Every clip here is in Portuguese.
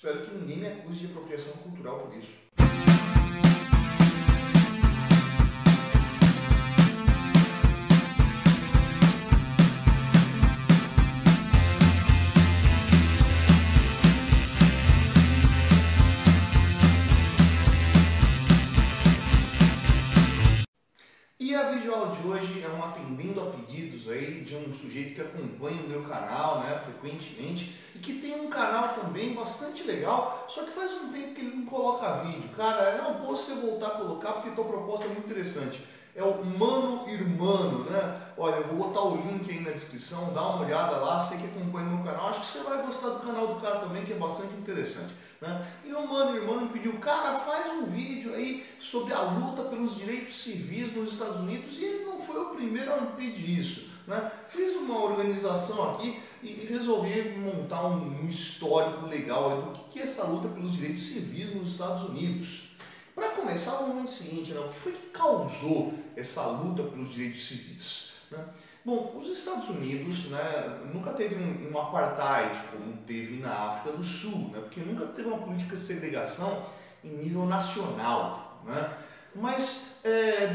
Espero que ninguém me acuse de apropriação cultural por isso. E a videoaula de hoje é um atendendo a pedidos aí de um sujeito que acompanha o meu canal, né, frequentemente, e que tem um canal também bastante legal, só que faz um tempo que ele não coloca vídeo. Cara, é uma boa você voltar a colocar porque a tua proposta é muito interessante. É o Mano Irmano, né? Olha, eu vou botar o link aí na descrição, dá uma olhada lá, você que acompanha o meu canal, acho que você vai gostar do canal do cara também, que é bastante interessante, né? E o Mano Irmano me pediu, cara, faz um vídeo aí sobre a luta pelos direitos civis nos Estados Unidos, e ele não foi o primeiro a me pedir isso, né? Fiz uma organização aqui e resolvi montar um histórico legal do que é essa luta pelos direitos civis nos Estados Unidos. Para começar, vamos ver o seguinte, né? O que foi que causou essa luta pelos direitos civis, né? Bom, os Estados Unidos, né, nunca teve um apartheid como teve na África do Sul, né, porque nunca teve uma política de segregação em nível nacional, né? Mas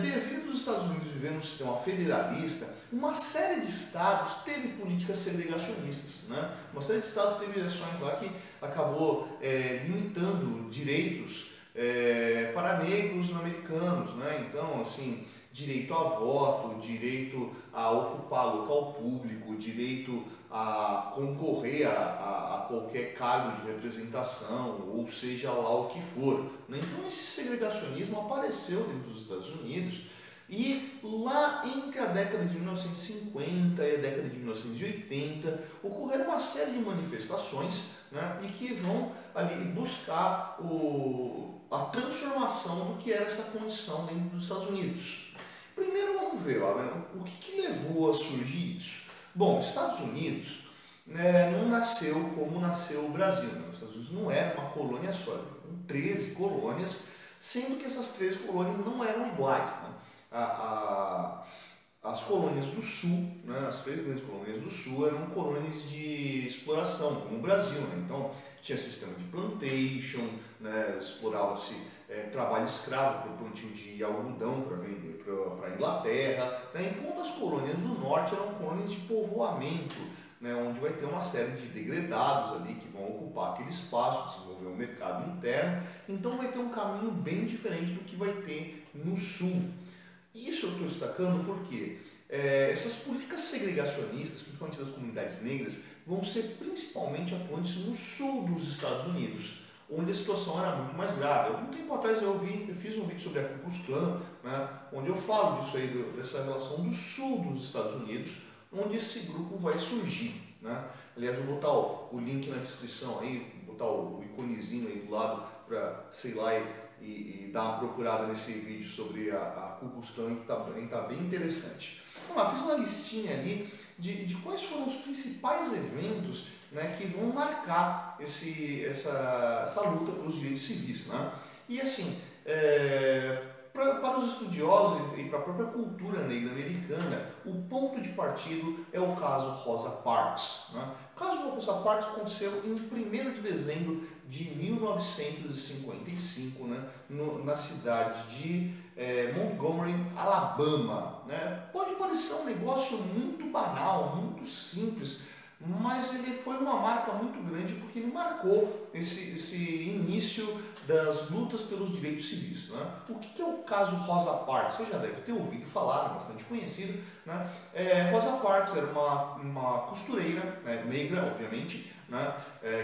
devido aos Estados Unidos viverem um sistema federalista, uma série de estados teve políticas segregacionistas, né? Uma série de estados teve ações lá que acabou limitando direitos para negros americanos, né? Então, assim, direito a voto, direito a ocupar local público, direito a concorrer a qualquer cargo de representação, ou seja lá o que for, né? Então esse segregacionismo apareceu dentro dos Estados Unidos e lá entre a década de 1950 e a década de 1980 ocorreram uma série de manifestações, né, e que vão ali buscar a transformação do que era essa condição dentro dos Estados Unidos. Primeiro vamos ver o que levou a surgir isso. Bom, os Estados Unidos, né, não nasceu como nasceu o Brasil, né? Os Estados Unidos não era uma colônia só, eram 13 colônias, sendo que essas 13 colônias não eram iguais, né? As colônias do Sul, né, as 3 grandes colônias do Sul eram colônias de exploração, como o Brasil, né? Então tinha sistema de plantation, né, explorava-se trabalho escravo para o plantio de algodão para vender para a Inglaterra, né? Enquanto as colônias do Norte eram colônias de povoamento, né, onde vai ter uma série de degredados ali que vão ocupar aquele espaço, desenvolver um mercado interno, então vai ter um caminho bem diferente do que vai ter no Sul. Isso eu estou destacando porque essas políticas segregacionistas, principalmente das comunidades negras, vão ser principalmente atuantes no sul dos Estados Unidos, onde a situação era muito mais grave. Algum tempo atrás eu fiz um vídeo sobre a Ku Klux Klan, né, onde eu falo disso aí, dessa relação do sul dos Estados Unidos, onde esse grupo vai surgir, né? Aliás, eu vou botar o link na descrição aí, vou botar o iconezinho aí do lado para, sei lá, e dar uma procurada nesse vídeo sobre a Ku Klux Klan, que tá bem interessante. Vamos lá, fiz uma listinha ali de quais foram os principais eventos, né, que vão marcar essa luta pelos direitos civis, né? E assim, para os estudiosos e para a própria cultura negra americana, o ponto de partido é o caso Rosa Parks, né? O caso Rosa Parks aconteceu em 1º de dezembro de 1955, né, na cidade de Montgomery, Alabama, né? Pode parecer um negócio muito banal, muito simples, mas ele foi uma marca muito grande porque ele marcou esse início das lutas pelos direitos civis, né? O que é o caso Rosa Parks? Você já deve ter ouvido falar, é bastante conhecido, né? Rosa Parks era uma costureira, né, negra, obviamente, né,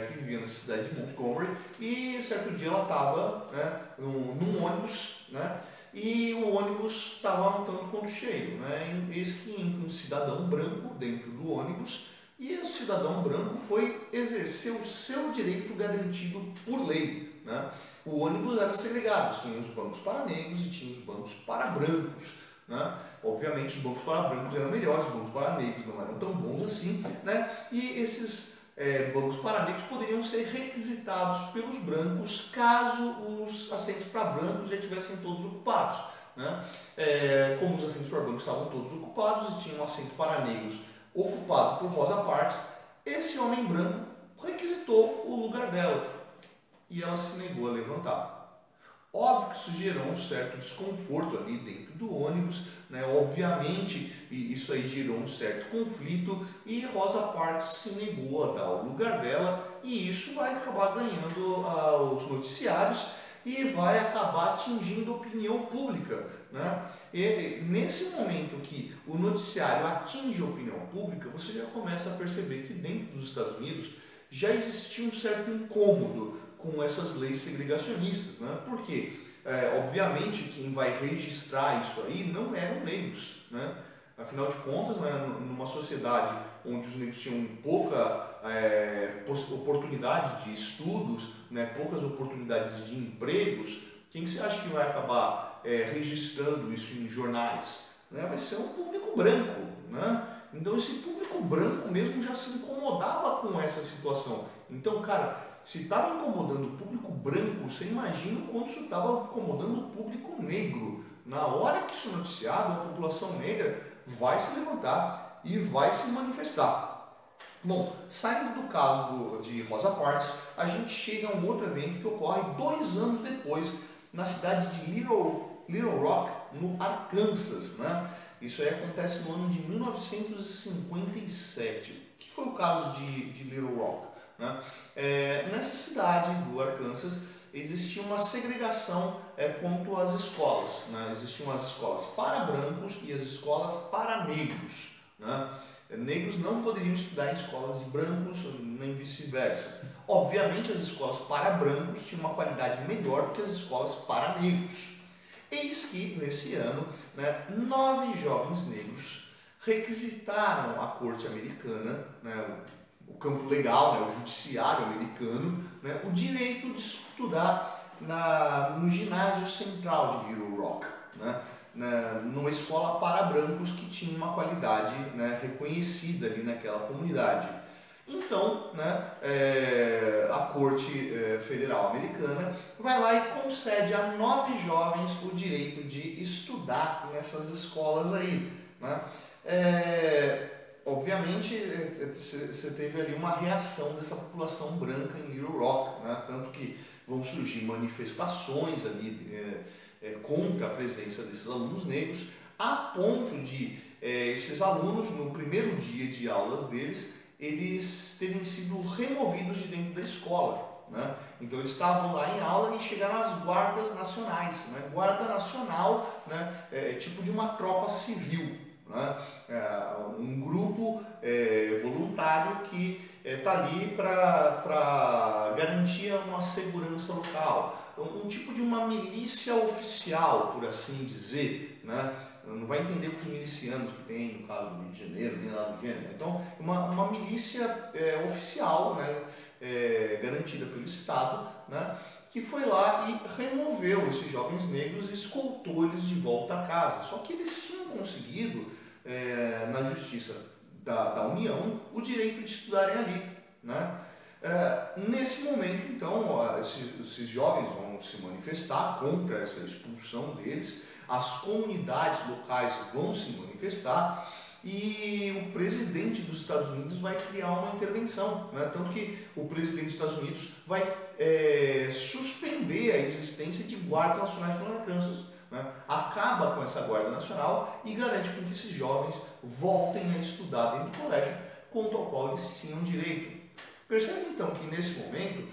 que vivia na cidade de Montgomery, e certo dia ela estava, né, num ônibus, né, e o ônibus estava um tanto quanto cheio, né? Eis que entra um cidadão branco dentro do ônibus, e o cidadão branco foi exercer o seu direito garantido por lei, né? O ônibus era segregado, tinha os bancos para negros e tinha os bancos para brancos, né? Obviamente os bancos para brancos eram melhores, os bancos para negros não eram tão bons assim, né? E esses bancos para negros poderiam ser requisitados pelos brancos caso os assentos para brancos já estivessem todos ocupados, né? Como os assentos para brancos estavam todos ocupados e tinha um assento para negros ocupado por Rosa Parks, esse homem branco requisitou o lugar dela. e ela se negou a levantar. Óbvio que isso gerou um certo desconforto ali dentro do ônibus, né? Obviamente isso aí gerou um certo conflito e Rosa Parks se negou a dar o lugar dela, e isso vai acabar ganhando os noticiários e vai acabar atingindo a opinião pública, né? E nesse momento que o noticiário atinge a opinião pública, você já começa a perceber que dentro dos Estados Unidos já existia um certo incômodo com essas leis segregacionistas, né? Porque, obviamente, quem vai registrar isso aí não eram negros, né? Afinal de contas, né, numa sociedade onde os negros tinham pouca oportunidade de estudos, né, poucas oportunidades de empregos, quem que você acha que vai acabar registrando isso em jornais? Né? Vai ser um público branco, né? Então esse público branco mesmo já se incomodava com essa situação. Então, cara, se estava incomodando o público branco, você imagina o quanto isso estava incomodando o público negro. Na hora que isso é noticiado, a população negra vai se levantar e vai se manifestar. Bom, saindo do caso de Rosa Parks, a gente chega a um outro evento que ocorre 2 anos depois, na cidade de Little Rock, no Arkansas, né? Isso aí acontece no ano de 1957, que foi o caso de Little Rock, né? Nessa cidade do Arkansas existia uma segregação quanto às escolas, né? Existiam as escolas para brancos e as escolas para negros, né? Negros não poderiam estudar em escolas de brancos, nem vice-versa. Obviamente, as escolas para brancos tinham uma qualidade melhor do que as escolas para negros. Eis que, nesse ano, né, 9 jovens negros requisitaram a corte americana, né, o campo legal, né, o judiciário americano, né, o direito de estudar no ginásio central de Little Rock, né, numa escola para brancos que tinha uma qualidade, né, reconhecida ali naquela comunidade. Então, né, a Corte Federal Americana vai lá e concede a 9 jovens o direito de estudar nessas escolas aí, né? Obviamente, você teve ali uma reação dessa população branca em Little Rock, né? Tanto que vão surgir manifestações ali contra a presença desses alunos negros, a ponto de esses alunos, no primeiro dia de aulas deles, eles terem sido removidos de dentro da escola, né? Então eles estavam lá em aula e chegaram as guardas nacionais, né? Guarda nacional, né? Tipo de uma tropa civil, né? Um grupo voluntário que está ali para garantir uma segurança local, um tipo de uma milícia oficial, por assim dizer, né? Não vai entender com os milicianos que tem no caso do Rio de Janeiro, nem lá do Gênero. Então, uma milícia oficial, né, garantida pelo Estado, né, que foi lá e removeu esses jovens negros e escoltou eles de volta a casa. Só que eles tinham conseguido, na Justiça da União, o direito de estudarem ali, né? Nesse momento, então, esses jovens vão se manifestar contra essa expulsão deles, as comunidades locais vão se manifestar e o presidente dos Estados Unidos vai criar uma intervenção, né? Tanto que o presidente dos Estados Unidos vai suspender a existência de guardas nacionais no Arkansas, né? Acaba com essa guarda nacional e garante com que esses jovens voltem a estudar dentro do colégio, quanto ao qual eles tinham direito. Percebe então que nesse momento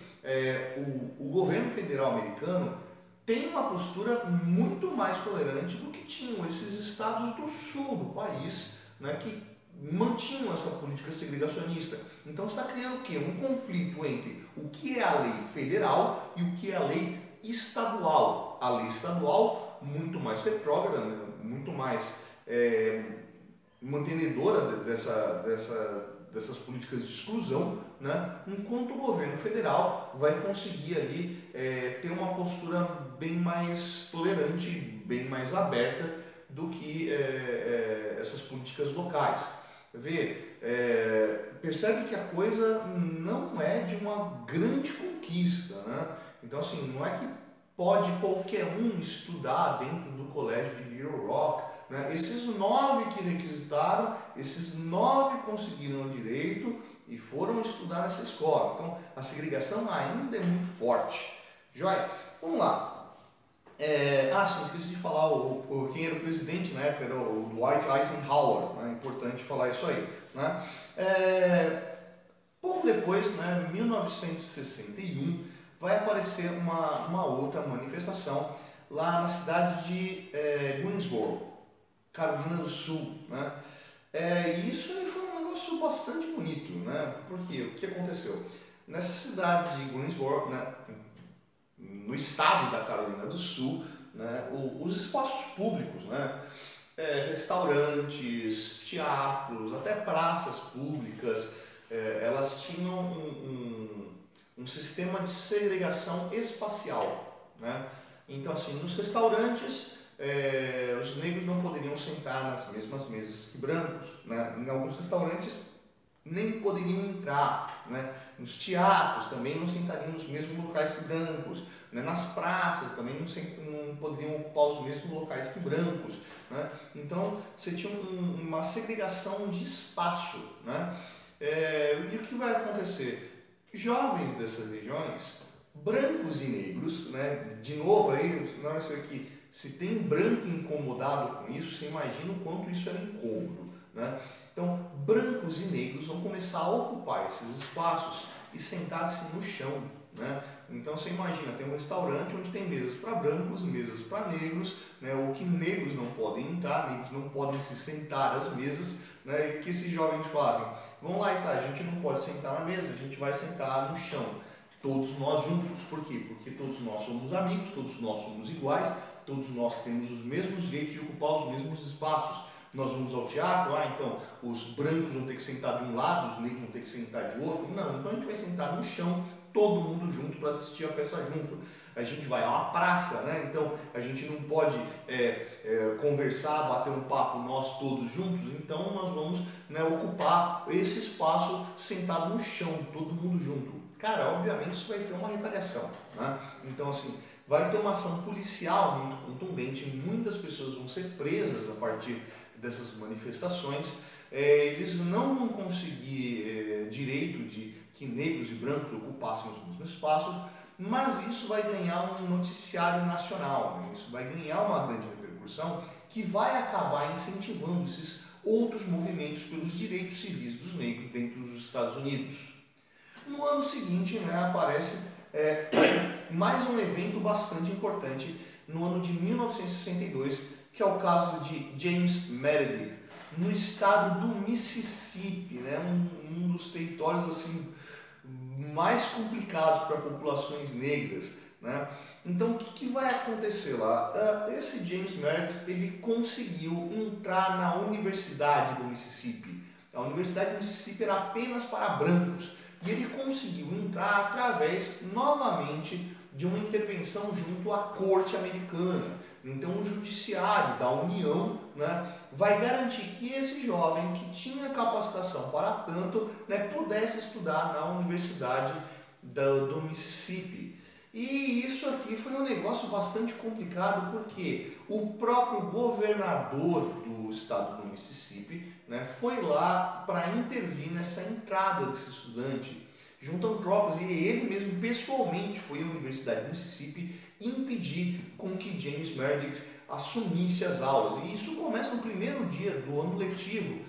o governo federal americano tem uma postura muito mais tolerante do que tinham esses estados do sul do país, né, que mantinham essa política segregacionista. Então está criando o quê? Um conflito entre o que é a lei federal e o que é a lei estadual. A lei estadual muito mais retrógrada, né, muito mais mantenedora dessas políticas de exclusão, né? Enquanto o governo federal vai conseguir ali ter uma postura bem mais tolerante, bem mais aberta do que essas políticas locais. Percebe que a coisa não é de uma grande conquista, né? Então, assim, não é que pode qualquer um estudar dentro do colégio de Little Rock, né? Esses 9 que requisitaram, esses 9 conseguiram o direito e foram estudar nessa escola. Então, a segregação ainda é muito forte. Joia? Vamos lá. Sim, esqueci de falar quem era o presidente na época, era o Dwight Eisenhower, né? Importante falar isso aí, né? Pouco depois, né, 1961, vai aparecer uma outra manifestação lá na cidade de Greensboro, Carolina do Sul, né? E isso aí foi um negócio bastante bonito, né? Porque o que aconteceu? Nessa cidade de Greensboro, né, no estado da Carolina do Sul, né, os espaços públicos, né, restaurantes, teatros, até praças públicas, elas tinham um sistema de segregação espacial, né? Então, assim, nos restaurantes, os negros não poderiam sentar nas mesmas mesas que brancos, né? Em alguns restaurantes nem poderiam entrar, né? Nos teatros também não sentariam nos mesmos locais que brancos, né? Nas praças também não poderiam ocupar os mesmos locais que brancos, né? Então você tinha uma segregação de espaço, né? E o que vai acontecer? Jovens dessas regiões, brancos e negros, né? De novo aí, isso aqui, se tem branco incomodado com isso, você imagina o quanto isso era incômodo, né? Então, brancos e negros vão começar a ocupar esses espaços e sentar-se no chão, né? Então, você imagina, tem um restaurante onde tem mesas para brancos, mesas para negros, né? Ou que negros não podem entrar, negros não podem se sentar às mesas, né? E o que esses jovens fazem? Vão lá e tá, a gente não pode sentar na mesa, a gente vai sentar no chão. Todos nós juntos. Por quê? Porque todos nós somos amigos, todos nós somos iguais, todos nós temos os mesmos direitos de ocupar os mesmos espaços. Nós vamos ao teatro, então os brancos vão ter que sentar de um lado, os negros vão ter que sentar de outro. Não, então a gente vai sentar no chão, todo mundo junto para assistir a peça junto. A gente vai a uma praça, né? Então a gente não pode conversar, bater um papo nós todos juntos, então nós vamos, né, ocupar esse espaço sentado no chão, todo mundo junto. Cara, obviamente isso vai ter uma retaliação, né? Então, assim, vai ter uma ação policial muito contundente, muitas pessoas vão ser presas a partir dessas manifestações. Eles não vão conseguir direito de que negros e brancos ocupassem os mesmos espaços, mas isso vai ganhar um noticiário nacional, né? Isso vai ganhar uma grande repercussão que vai acabar incentivando esses outros movimentos pelos direitos civis dos negros dentro dos Estados Unidos. No ano seguinte, né, aparece mais um evento bastante importante no ano de 1962, que é o caso de James Meredith, no estado do Mississippi, né, um dos territórios assim mais complicados para populações negras, né? Então o que vai acontecer lá? Esse James Meredith, ele conseguiu entrar na Universidade do Mississippi. A Universidade do Mississippi era apenas para brancos. E ele conseguiu entrar através, novamente, de uma intervenção junto à corte americana. Então, o judiciário da União, né, vai garantir que esse jovem que tinha capacitação para tanto, né, pudesse estudar na Universidade do Mississippi. E isso aqui foi um negócio bastante complicado, porque o próprio governador do estado do Mississippi, né, foi lá para intervir nessa entrada desse estudante, juntando tropas, e ele mesmo pessoalmente foi à Universidade do Mississippi impedir com que James Meredith assumisse as aulas. E isso começa no primeiro dia do ano letivo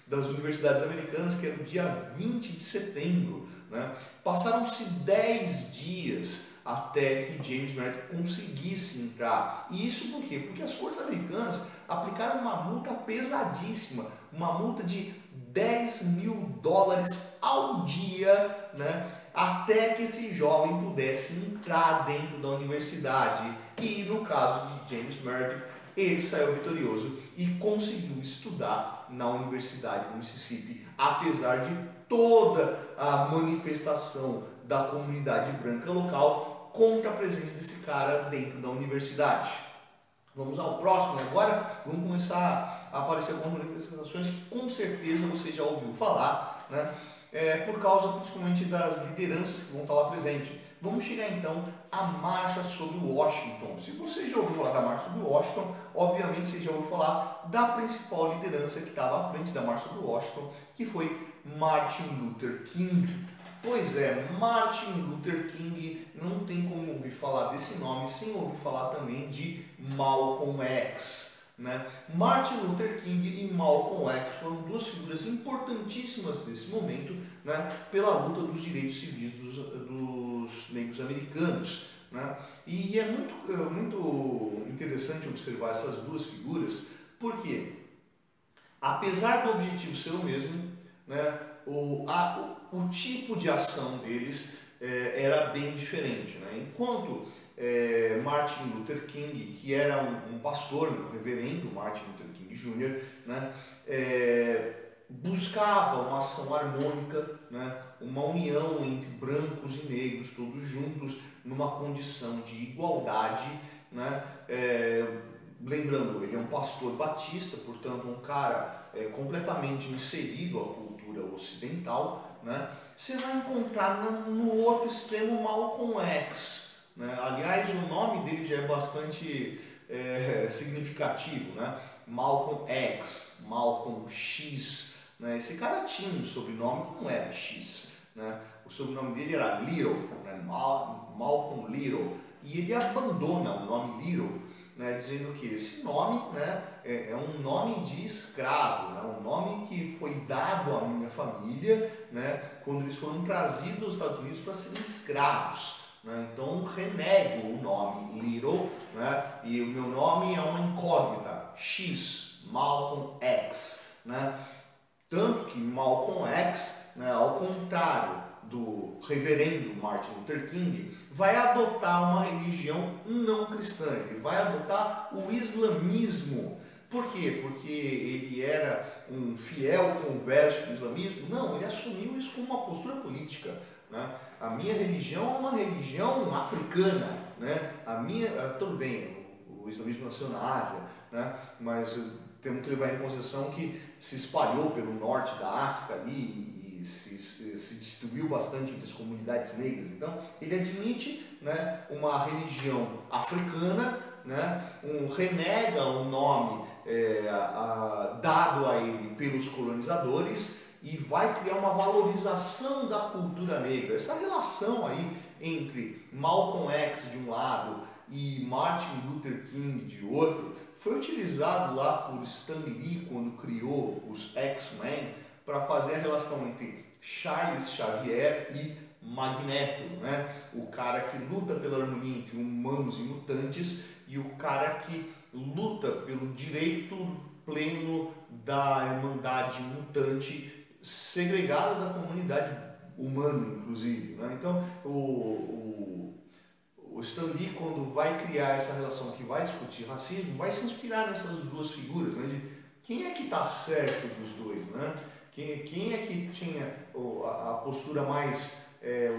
das universidades americanas, que era o dia 20 de setembro. Né? Passaram-se 10 dias até que James Meredith conseguisse entrar. E isso por quê? Porque as cortes americanas aplicaram uma multa pesadíssima, uma multa de $10.000 ao dia, né? Até que esse jovem pudesse entrar dentro da universidade. E no caso de James Meredith, ele saiu vitorioso e conseguiu estudar na Universidade do Mississippi, apesar de toda a manifestação da comunidade branca local contra a presença desse cara dentro da universidade. Vamos ao próximo agora. Vamos começar a aparecer algumas manifestações que com certeza você já ouviu falar, né? Por causa principalmente das lideranças que vão estar lá presentes. Vamos chegar então à Marcha sobre Washington. Se você já ouviu falar da Marcha sobre Washington, obviamente você já ouviu falar da principal liderança que estava à frente da Marcha sobre Washington, que foi Martin Luther King. Pois é, Martin Luther King, não tem como ouvir falar desse nome sem ouvir falar também de Malcolm X, né? Martin Luther King e Malcolm X foram duas figuras importantíssimas desse momento, né, pela luta dos direitos civis dos negros americanos, né? E é muito interessante observar essas duas figuras, porque apesar do objetivo ser o mesmo, né, o tipo de ação deles era bem diferente, né? Enquanto Martin Luther King, que era um pastor, né, o reverendo Martin Luther King Jr., né, buscava uma ação harmônica, né, uma união entre brancos e negros, todos juntos, numa condição de igualdade, né? Lembrando, ele é um pastor batista, portanto um cara completamente inserido à cultura ocidental, né? Você vai encontrar no outro extremo Malcolm X, né? Aliás, o nome dele já é bastante significativo, né? Malcolm X, Malcolm X, né? Esse cara tinha um sobrenome que não era X, né? O sobrenome dele era Little, né? Malcolm Little, e ele abandona o nome Little, né, dizendo que esse nome, né, é um nome de escravo, né, um nome que foi dado à minha família, né, quando eles foram trazidos aos Estados Unidos para serem escravos, né, então renego o nome Little, né, e o meu nome é uma incógnita, X, Malcolm X, né, tanto que Malcolm X, né, ao contrário do reverendo Martin Luther King, vai adotar uma religião não cristã, ele vai adotar o islamismo. Por quê? Porque ele era um fiel converso do islamismo? Não, ele assumiu isso como uma postura política, né? A minha religião é uma religião africana, né? Tudo bem, o islamismo nasceu na Ásia, né? Mas temos que levar em consideração que se espalhou pelo norte da África ali, se distribuiu bastante entre as comunidades negras. Então ele admite, né, uma religião africana, né, renega o nome dado a ele pelos colonizadores e vai criar uma valorização da cultura negra. Essa relação aí entre Malcolm X de um lado e Martin Luther King de outro foi utilizado lá por Stan Lee quando criou os X-Men para fazer a relação entre Charles Xavier e Magneto, né? O cara que luta pela harmonia entre humanos e mutantes e o cara que luta pelo direito pleno da irmandade mutante segregada da comunidade humana, inclusive, né? Então, o Stan Lee, quando vai criar essa relação que vai discutir racismo, vai se inspirar nessas duas figuras, né? De quem é que está certo dos dois, né? Quem é que tinha a postura mais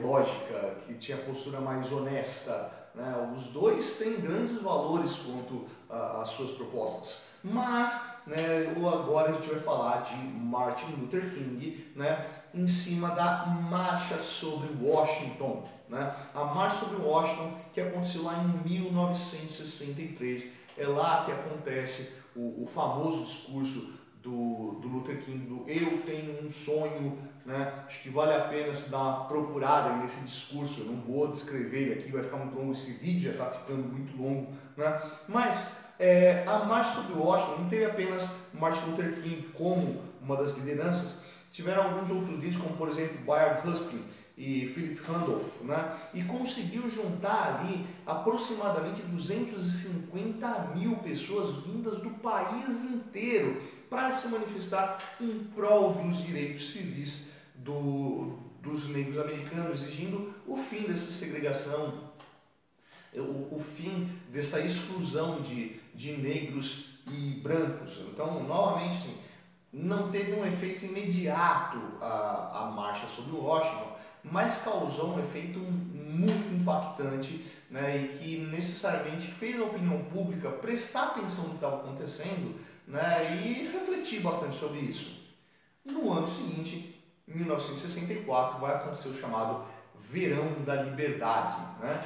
lógica, que tinha a postura mais honesta, né? Os dois têm grandes valores quanto às suas propostas. Mas, né, agora a gente vai falar de Martin Luther King, né, em cima da Marcha sobre Washington, né? A Marcha sobre Washington, que aconteceu lá em 1963. É lá que acontece o famoso discurso do Luther King, do eu tenho um sonho, né? Acho que vale a pena se dar uma procurada nesse discurso. Eu não vou descrever ele aqui, vai ficar muito longo, esse vídeo já está ficando muito longo, né? Mas a Marcha sobre Washington não teve apenas Martin Luther King como uma das lideranças, tiveram alguns outros líderes, como por exemplo Bayard Rustin e Philip Randolph, né? E conseguiu juntar ali aproximadamente 250 mil pessoas vindas do país inteiro para se manifestar em prol dos direitos civis dos negros americanos, exigindo o fim dessa segregação, o fim dessa exclusão de negros e brancos. Então, novamente, assim, não teve um efeito imediato a marcha sobre Washington, mas causou um efeito muito impactante, né, e que necessariamente fez a opinião pública prestar atenção no que estava acontecendo, né, e refletir bastante sobre isso. No ano seguinte, em 1964, vai acontecer o chamado Verão da Liberdade, né?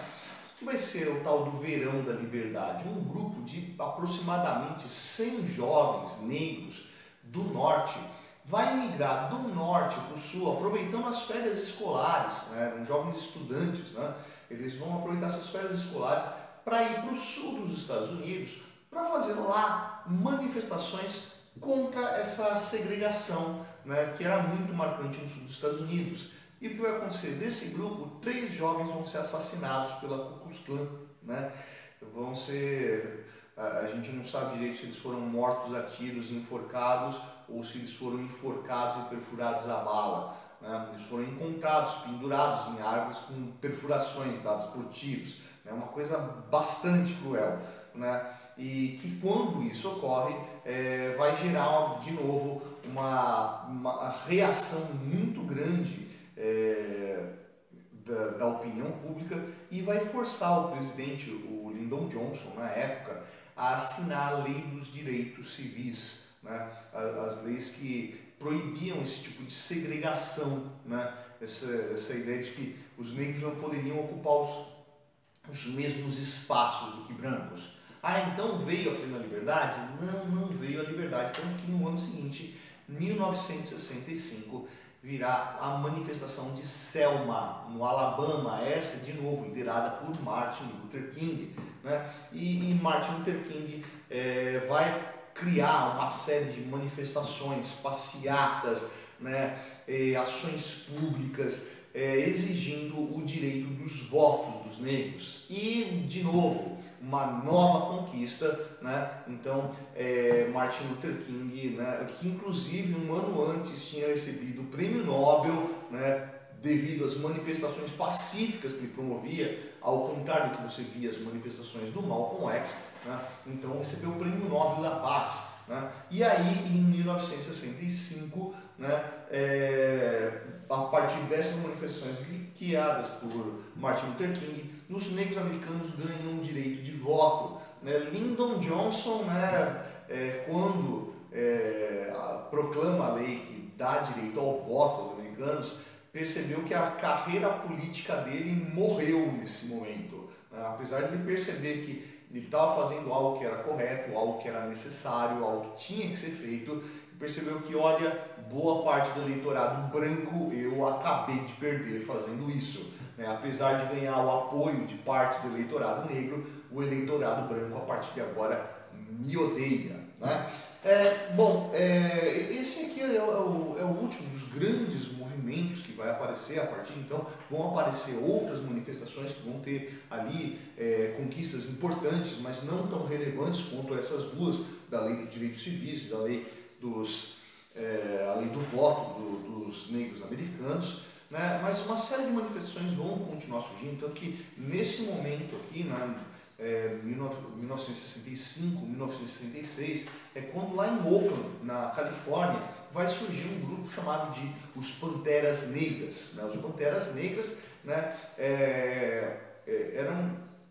O que vai ser o tal do Verão da Liberdade? Um grupo de aproximadamente 100 jovens negros do norte vai migrar do norte para o sul, aproveitando as férias escolares, né, jovens estudantes, né, eles vão aproveitar essas férias escolares para ir para o sul dos Estados Unidos, para fazer lá manifestações contra essa segregação, né, que era muito marcante no sul dos Estados Unidos. E o que vai acontecer? Desse grupo, 3 jovens vão ser assassinados pela Ku Klux Klan, né? Vão ser... A gente não sabe direito se eles foram mortos a tiros, enforcados, ou se eles foram enforcados e perfurados a bala, né? Eles foram encontrados, pendurados em árvores com perfurações dadas por tiros. É uma coisa bastante cruel, né? E que quando isso ocorre, vai gerar de novo uma reação muito grande da opinião pública e vai forçar o presidente, o Lyndon Johnson, na época, a assinar a Lei dos Direitos Civis, né? As leis que proibiam esse tipo de segregação, né? Essa ideia de que os negros não poderiam ocupar os mesmos espaços do que brancos. Ah, então veio a plena liberdade? Não veio a liberdade. Então que no ano seguinte, 1965, virá a manifestação de Selma, no Alabama, essa de novo liderada por Martin Luther King, né? E Martin Luther King vai criar uma série de manifestações, passeatas, né? Ações públicas, exigindo o direito dos votos dos negros. E, de novo, uma nova conquista, né? Então, Martin Luther King, né, que inclusive um ano antes tinha recebido o Prêmio Nobel, né, devido às manifestações pacíficas que ele promovia, ao contrário do que você via as manifestações do Malcolm X, né? Então recebeu o Prêmio Nobel da Paz, né? E aí, em 1965, né, a partir dessas manifestações guiadas por Martin Luther King, os negros americanos ganham o direito de voto, né? Lyndon Johnson, né, quando proclama a lei que dá direito ao voto aos americanos, percebeu que a carreira política dele morreu nesse momento, né? Apesar de ele perceber que ele estava fazendo algo que era correto, algo que era necessário, algo que tinha que ser feito, percebeu que, olha, boa parte do eleitorado branco eu acabei de perder fazendo isso, né? Apesar de ganhar o apoio de parte do eleitorado negro, o eleitorado branco a partir de agora me odeia, né? Esse aqui é o último dos grandes movimentos que vai aparecer. A partir de então vão aparecer outras manifestações que vão ter ali conquistas importantes, mas não tão relevantes quanto essas duas, da Lei dos Direitos Civis e da Lei a lei do voto dos negros americanos, né? Mas uma série de manifestações vão continuar surgindo, tanto que nesse momento aqui, 1965, 1966, é quando lá em Oakland, na Califórnia, vai surgir um grupo chamado de os Panteras Negras, né? Os Panteras Negras, né,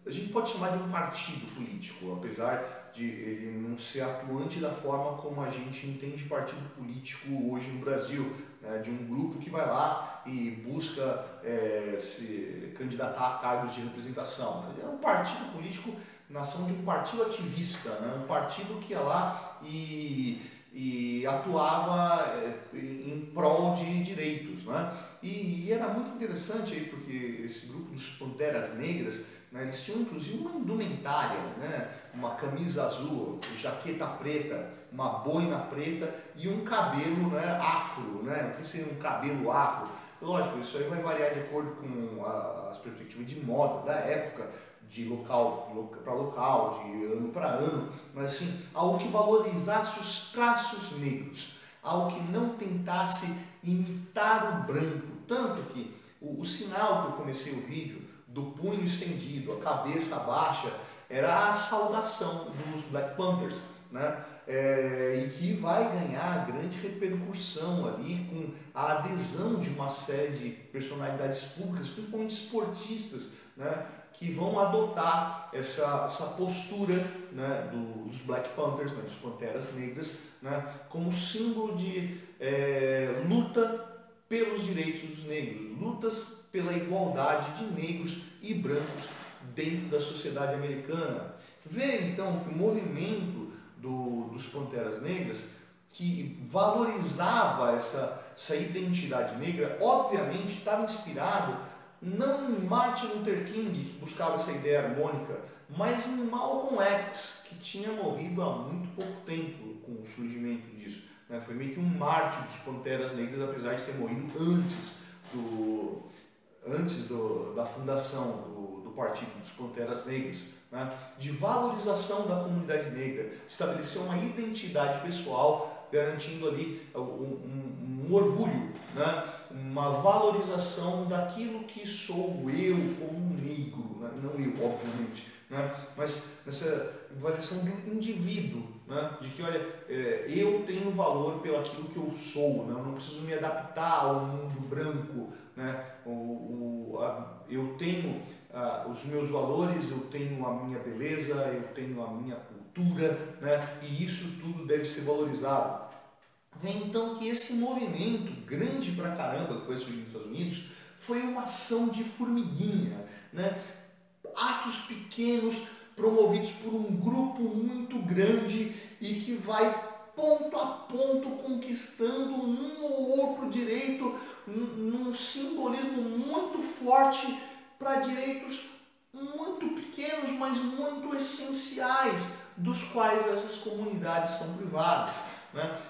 a gente pode chamar de um partido político, apesar de ele não ser atuante da forma como a gente entende partido político hoje no Brasil, né, de um grupo que vai lá e busca se candidatar a cargos de representação. É um partido político na ação de um partido ativista, né, um partido que ia lá e atuava em prol de direitos, né? E era muito interessante aí, porque esse grupo dos Panteras Negras, né, eles tinham inclusive uma indumentária, né, uma camisa azul, jaqueta preta, uma boina preta e um cabelo, né, afro, né? O que seria um cabelo afro? Lógico, isso aí vai variar de acordo com as perspectivas de moda da época, de local para local, de ano para ano, mas assim, algo que valorizasse os traços negros, algo que não tentasse imitar o branco, tanto que o sinal que eu comecei o vídeo, do punho estendido, a cabeça baixa, era a saudação dos Black Panthers, né? E que vai ganhar grande repercussão ali com a adesão de uma série de personalidades públicas, principalmente esportistas, né, que vão adotar essa postura, né, dos Black Panthers, né, dos Panteras Negras, né, como símbolo de luta pelos direitos dos negros, lutas pela igualdade de negros e brancos dentro da sociedade americana. Vê então que o movimento dos Panteras Negras que valorizava essa identidade negra, obviamente estava inspirado não em Martin Luther King, que buscava essa ideia harmônica, mas em Malcolm X, que tinha morrido há muito pouco tempo com o surgimento disso. Foi meio que um mártir dos Panteras Negras, apesar de ter morrido antes da fundação do Partido dos Panteras Negras, de valorização da comunidade negra, estabelecer uma identidade pessoal, garantindo ali um orgulho, uma valorização daquilo que sou eu como negro, não eu, obviamente, mas essa avaliação do indivíduo, de que, olha, eu tenho valor pelo aquilo que eu sou, eu não preciso me adaptar ao mundo branco, eu tenho os meus valores, eu tenho a minha beleza, eu tenho a minha cultura, e isso tudo deve ser valorizado. Vem então que esse movimento grande pra caramba que foi surgir nos Estados Unidos foi uma ação de formiguinha, atos pequenos promovidos por um grupo muito grande e que vai ponto a ponto conquistando um ou outro direito num simbolismo muito forte para direitos muito pequenos, mas muito essenciais, dos quais essas comunidades são privadas.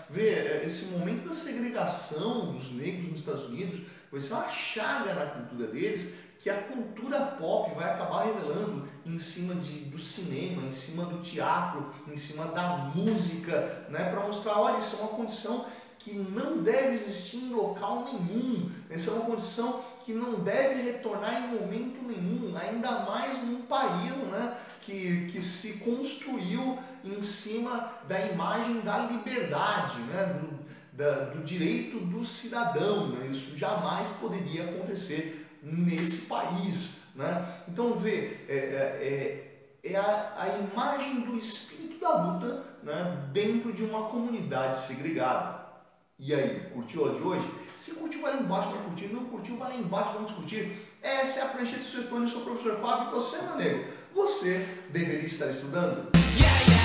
Ver esse momento da segregação dos negros nos Estados Unidos vai ser uma chaga na cultura deles, que a cultura pop vai acabar revelando em cima do cinema, em cima do teatro, em cima da música, para mostrar, olha, isso é uma condição que não deve existir em local nenhum, isso é uma condição que não deve retornar em momento nenhum, ainda mais num país que se construiu em cima da imagem da liberdade, do direito do cidadão. Isso jamais poderia acontecer nesse país. Então, é a imagem do espírito da luta dentro de uma comunidade segregada. E aí, curtiu a de hoje? Se curtiu, vai lá embaixo para curtir. Não curtiu, vai lá embaixo, vamos discutir. Essa é a Prancheta do Suetônio, eu sou o professor Fábio. E você, meu nego, você deveria estar estudando? Yeah, yeah.